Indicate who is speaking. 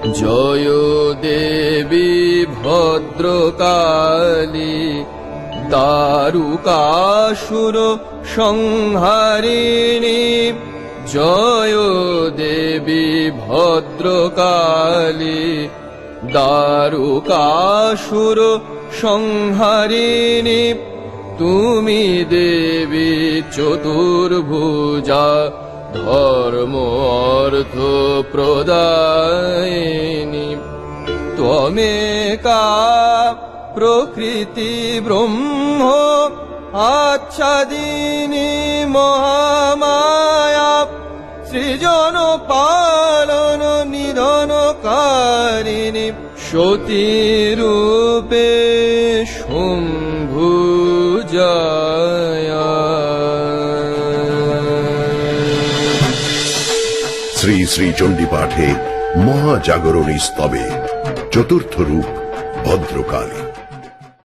Speaker 1: জয় দেবী ভদ্রকালী দারুকাসুর সংহারিণী। জয় দেবী ভদ্রকালী দারুকাসুর সংহারিণী। তুমি দেবী চতুর্ভুজা ধর্ম অর্থ প্রদায়িনী। ত্বমেকা প্রকৃতি ব্রহ্ম আচ্ছাদিনী মহামায়া। সৃজন পালন নিধনকারিণী সতী রূপে শম্ভুজায়া।
Speaker 2: শ্রী শ্রী চণ্ডী পাঠে মহাজাগরণী স্তবে চতুর্থ রূপ ভদ্রকালী।